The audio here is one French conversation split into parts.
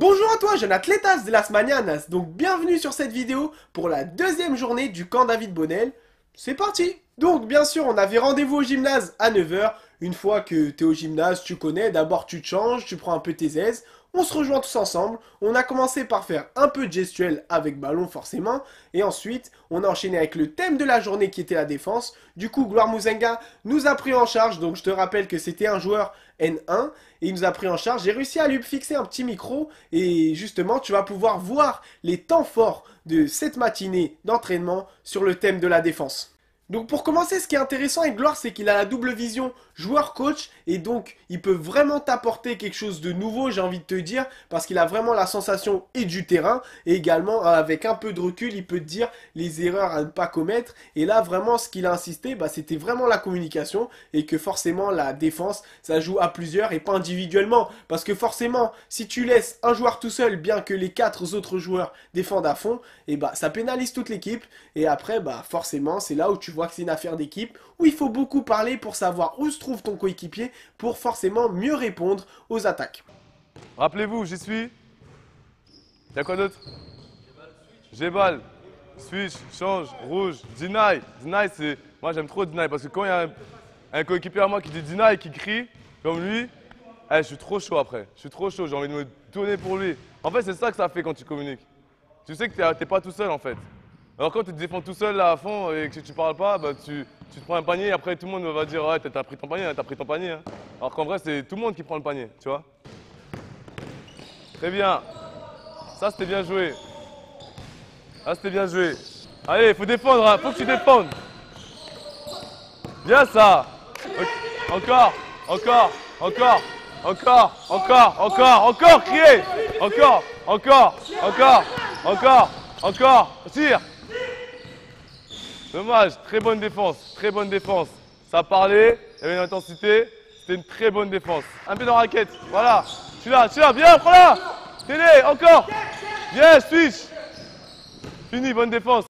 Bonjour à toi, jeune atletas de las mañanas, donc bienvenue sur cette vidéo pour la deuxième journée du camp David Bonnel. C'est parti! Donc bien sûr, on avait rendez-vous au gymnase à 9 h. Une fois que tu es au gymnase, tu connais, d'abord tu te changes, tu prends un peu tes aises, on se rejoint tous ensemble. On a commencé par faire un peu de gestuelle avec ballon forcément, et ensuite on a enchaîné avec le thème de la journée qui était la défense. Du coup, Gloire Mouzenga nous a pris en charge, donc je te rappelle que c'était un joueur N1, et il nous a pris en charge. J'ai réussi à lui fixer un petit micro, et justement tu vas pouvoir voir les temps forts de cette matinée d'entraînement sur le thème de la défense. Donc pour commencer, ce qui est intéressant avec Gloire, c'est qu'il a la double vision joueur-coach, et donc il peut vraiment t'apporter quelque chose de nouveau, j'ai envie de te dire, parce qu'il a vraiment la sensation et du terrain, et également avec un peu de recul, il peut te dire les erreurs à ne pas commettre. Et là vraiment ce qu'il a insisté, c'était vraiment la communication, et que forcément la défense, ça joue à plusieurs et pas individuellement, parce que forcément si tu laisses un joueur tout seul, bien que les 4 autres joueurs défendent à fond, et ça pénalise toute l'équipe, et après forcément c'est là où tu vois que c'est une affaire d'équipe, où il faut beaucoup parler pour savoir où se trouve ton coéquipier, pour forcément mieux répondre aux attaques. Rappelez-vous, j'y suis. Y'a quoi d'autre? G-ball, switch, change, rouge, deny. Deny, c'est. Moi j'aime trop deny parce que quand il y a un coéquipier à moi qui dit deny et qui crie, comme lui, je suis trop chaud après. Je suis trop chaud, j'ai envie de me tourner pour lui. En fait, c'est ça que ça fait quand tu communiques. Tu sais que t'es pas tout seul en fait. Alors quand tu te défends tout seul là à fond et que tu parles pas, tu te prends un panier et après tout le monde va dire ouais t'as pris ton panier, hein, t'as pris ton panier. Hein. Alors qu'en vrai c'est tout le monde qui prend le panier, tu vois. Très bien. Ça c'était bien joué. Ça c'était bien joué. Allez, faut défendre, hein. Faut que tu défendes. Bien ça. Encore, encore, encore, encore, encore, encore, encore, criez. Encore, encore, encore, encore, encore, tire. Dommage, très bonne défense, très bonne défense. Ça parlait, il y avait une intensité, c'était une très bonne défense. Un pied dans la raquette, voilà. Tu là, bien, prends-la. Télé, encore. Bien, switch. Fini, bonne défense.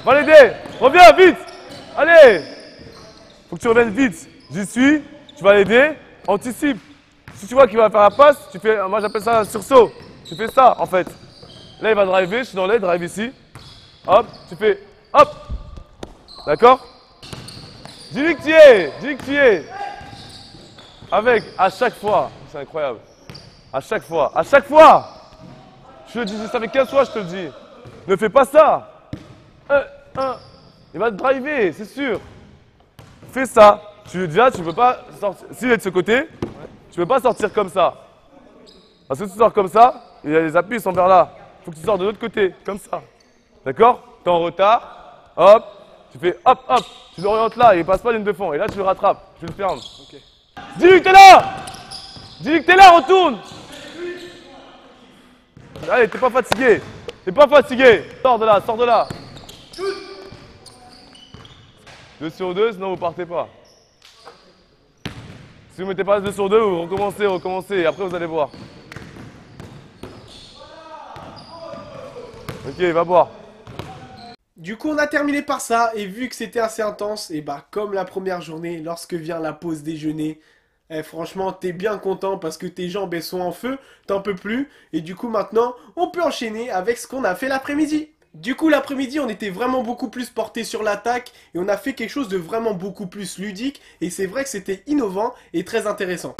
Va l'aider, reviens vite. Allez. Faut que tu reviennes vite. J'y suis, tu vas l'aider, anticipe. Si tu vois qu'il va faire la passe, tu fais, moi j'appelle ça un sursaut. Tu fais ça en fait. Là il va driver, je suis dans l'aide, drive ici. Hop, tu fais hop. D'accord? Dis-lui que tu y es, Avec, à chaque fois. C'est incroyable. À chaque fois. Je te le dis, ça fait 15 fois, je te le dis. Ne fais pas ça. Il va te driver, c'est sûr. Fais ça. Tu peux pas sortir. S'il est de ce côté, tu peux pas sortir comme ça. Parce que si tu sors comme ça, les appuis sont vers là. Il faut que tu sors de l'autre côté, comme ça. D'accord? Tu es en retard. Hop. Tu fais hop, hop. Tu l'orientes là, il passe pas ligne de fond. Et là, tu le rattrapes. Tu le fermes. Okay. Dis-lui que t'es là! Dis-lui que t'es là, retourne! Allez, t'es pas fatigué. Sors de là. 2 sur 2, sinon vous partez pas. Si vous mettez pas 2 sur 2, vous recommencez, et après vous allez boire. Ok, va boire. Du coup on a terminé par ça, et vu que c'était assez intense, et comme la première journée, lorsque vient la pause déjeuner, franchement t'es bien content parce que tes jambes elles sont en feu, t'en peux plus, et du coup maintenant on peut enchaîner avec ce qu'on a fait l'après-midi. Du coup l'après-midi on était vraiment beaucoup plus porté sur l'attaque, et on a fait quelque chose de vraiment beaucoup plus ludique, et c'est vrai que c'était innovant et très intéressant.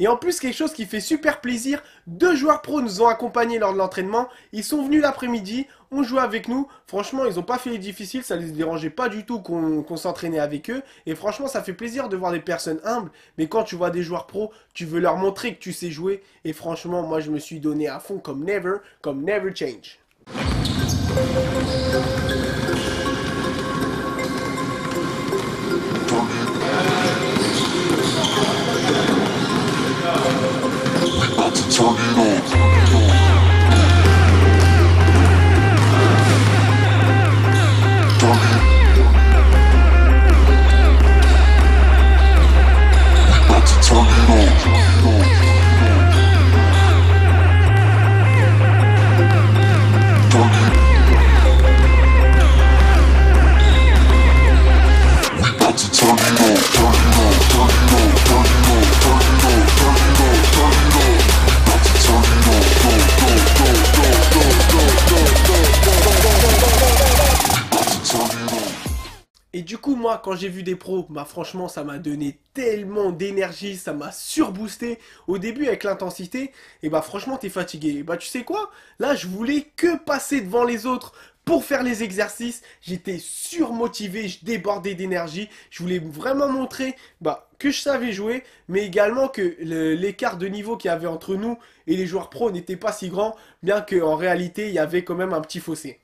Et en plus, quelque chose qui fait super plaisir, 2 joueurs pros nous ont accompagnés lors de l'entraînement. Ils sont venus l'après-midi, ont joué avec nous. Franchement, ils n'ont pas fait les difficiles, ça les dérangeait pas du tout qu'on s'entraînait avec eux. Et franchement, ça fait plaisir de voir des personnes humbles. Mais quand tu vois des joueurs pros, tu veux leur montrer que tu sais jouer. Et franchement, moi, je me suis donné à fond comme never change. Et du coup, moi, quand j'ai vu des pros, bah franchement, ça m'a donné tellement d'énergie, ça m'a surboosté. Au début, avec l'intensité, et bah franchement, t'es fatigué. Et bah tu sais quoi? Là, je voulais que passer devant les autres pour faire les exercices. J'étais surmotivé, je débordais d'énergie. Je voulais vraiment montrer que je savais jouer, mais également que l'écart de niveau qu'il y avait entre nous et les joueurs pros n'était pas si grand, bien qu'en réalité, il y avait quand même un petit fossé.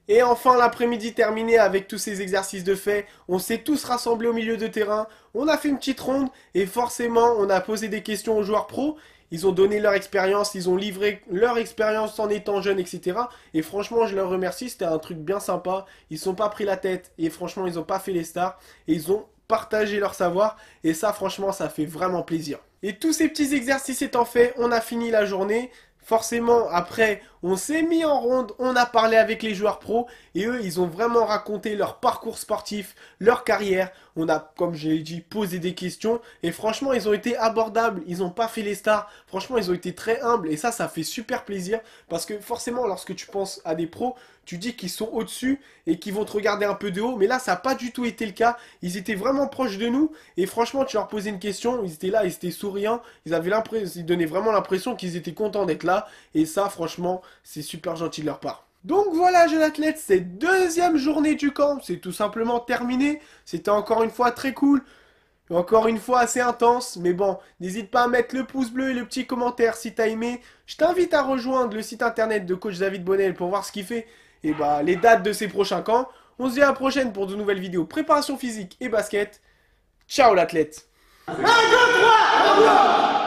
Et enfin, l'après-midi terminé avec tous ces exercices de fait, on s'est tous rassemblés au milieu de terrain, on a fait une petite ronde et forcément on a posé des questions aux joueurs pros. Ils ont donné leur expérience, ils ont livré leur expérience en étant jeunes, etc. Et franchement, je leur remercie, c'était un truc bien sympa. Ils ne se sont pas pris la tête et franchement, ils n'ont pas fait les stars. Et ils ont partagé leur savoir et ça, franchement, ça fait vraiment plaisir. Et tous ces petits exercices étant faits, on a fini la journée. Forcément, après, on s'est mis en ronde, on a parlé avec les joueurs pros et eux, ils ont vraiment raconté leur parcours sportif, leur carrière. On a, comme je l'ai dit, posé des questions et franchement, ils ont été abordables, ils n'ont pas fait les stars. Franchement, ils ont été très humbles et ça fait super plaisir parce que forcément, lorsque tu penses à des pros, tu dis qu'ils sont au-dessus et qu'ils vont te regarder un peu de haut. Mais là, ça n'a pas du tout été le cas. Ils étaient vraiment proches de nous et franchement, tu leur posais une question, ils étaient là, ils étaient souriants. Ils donnaient vraiment l'impression qu'ils étaient contents d'être là. Et ça, franchement, c'est super gentil de leur part. Donc voilà, jeunes athlètes, cette deuxième journée du camp, c'est tout simplement terminé. C'était encore une fois très cool. Encore une fois assez intense, mais bon, n'hésite pas à mettre le pouce bleu et le petit commentaire si t'as aimé. Je t'invite à rejoindre le site internet de coach David Bonnel pour voir ce qu'il fait et les dates de ses prochains camps. On se dit à la prochaine pour de nouvelles vidéos préparation physique et basket. Ciao l'athlète. 1, 2, 3,